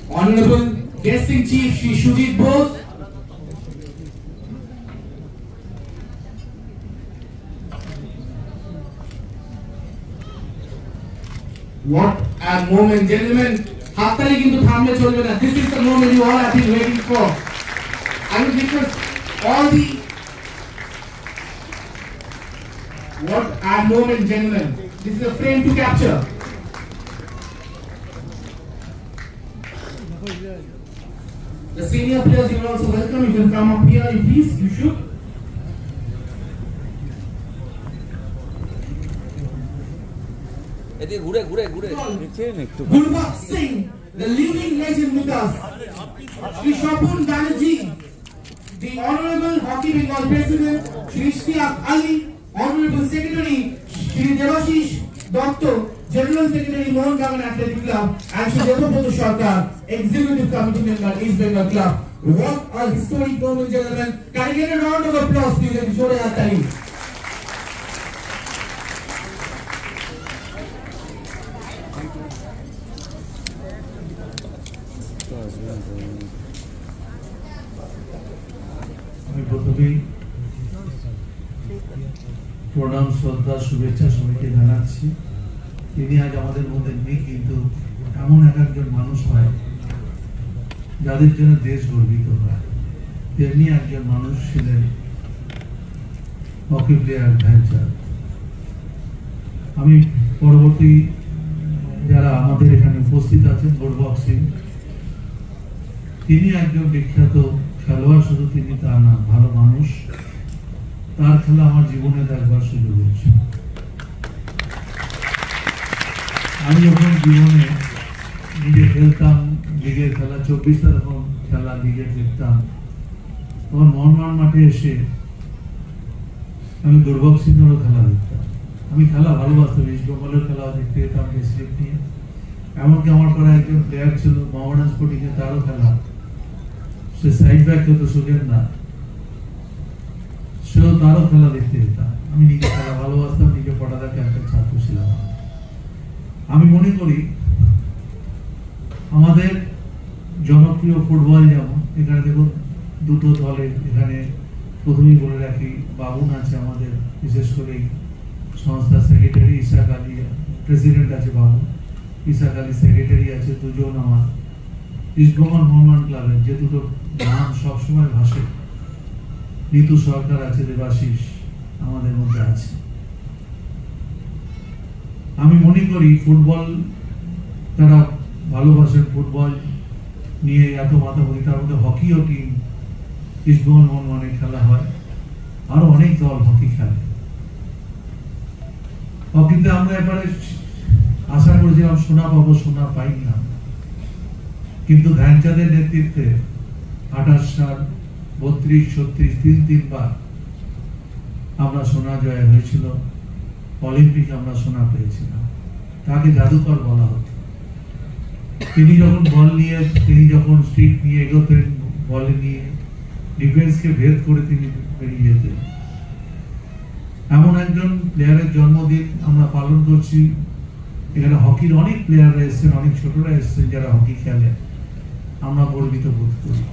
Honorable Guesting Chief Shri Shujit Bose. What a moment, gentlemen. Hattali kintu thamle cholbe na. This is the moment you all have been waiting for. I will request all the. What a moment, gentlemen. This is a frame to capture. The senior players, you are also welcome. You can come up here, please. You should. Gurbakh Singh, the living legend with us. Shri Shapun Banerjee, the Honorable Hockey Bengal President. Shri Ishtiaq Ali, Honorable Secretary. Shri Devashish Doctor, General Secretary Mohun Bagan Athletic Club, and Shri Devapathu Sarkar, Executive Committee Member, East Bengal Club. What a historic moment, gentlemen. Can I get a round of applause, please? Kishore Hattali. আমি প্রথমেই প্রণাম শ্রদ্ধা শুভেচ্ছা সবাইকে জানাচ্ছি। তিনি আজ আমাদের মধ্যে নেই, কিন্তু এমন একজন মানুষ হয় যাদের জন্য দেশ গর্বিত হয়। তেমনি একজন মানুষ ছিলেন হকি প্লেয়ার ধ্যানচাঁদ। আমি পরবর্তী যারা আমাদের এখানে উপস্থিত আছেন, গুরবক্স সিং, তিনি একজন বিখ্যাত খেলোয়াড়, শুধু তিনি তা না, ভালো মানুষ। তার খেলা আমার জীবনে দেখবার সুযোগ হচ্ছে। আমি যখন জীবনে নিজে খেলতাম লিগের খেলা, 24টা যখন খেলা লিগে দেখতাম, তখন মোহনবাগান মাঠে এসে আমি গুরবক্স সিংয়েরও খেলা দেখতাম। আমি খেলা ভালোবাসতাম, ইস্ট বেঙ্গলের খেলা দেখতে যেতাম ডিস্ট্রিক্ট নিয়ে। এমনকি আমার পরে একজন প্লেয়ার ছিল মোহামেডান স্পোর্টিং এ, তারও খেলা, সে সাইড ব্যাক হতো সুখের না, সেও তারও খেলা দেখতে যেতাম। আমি নিজে খেলা ভালোবাসতাম, নিজে পড়ালেখা একটা ছাত্র ছিলাম। আমি মনে করি আমাদের জনপ্রিয় ফুটবল, যেমন এখানে দেখুন দুটো দলের, এখানে প্রথমেই বলে রাখি বাবুন আছে আমাদের, বিশেষ করে সংস্থার সেক্রেটারি, ইসাক আলী প্রেসিডেন্ট আছে, বাবুন ইসাক আলী সেক্রেটারি আছে, দুজন আমার ইস্ট বেঙ্গল মোহনবাগান ক্লাবের যে দুটো নাম সবসময় ভাসে, নিতু সরকার আছে, দেবাশিস আমাদের মধ্যে আছে। আমি মনে করি ফুটবল তারা ভালোবাসেন, ফুটবল নিয়ে এত মাতামাতি, তার মধ্যে হকিও টিম ইস্ট বেঙ্গল মোহনবাগানে খেলা হয়, আরো অনেক দল হকি খেলে। হকিতে আমরা এবারে আশা করেছিলাম সোনা পাবো, সোনা পাই না, কিন্তু ধ্যানচাঁদের নেতৃত্বে 28 সাল, 32, 36, তিনবার আমরা সোনা জয় হয়েছিল। অলিম্পিকে আমরা সোনা পেয়েছিলাম। তাকে জাদুকর বলা হতো। তিনি যখন বল নিয়ে, তিনি যখন স্ট্রিক নিয়ে এগোতেন, বল নিয়ে ডিফেন্সকে ভেদ করে তিনি বেরিয়ে যেতেন। এমন একজন প্লেয়ারের জন্মদিন আমরা পালন করছি। এখানে হকির অনেক প্লেয়াররা এসেছেন, অনেক ছোটরা এসেছেন যারা হকি খেলে। আমরা গর্বিত বোধ করি।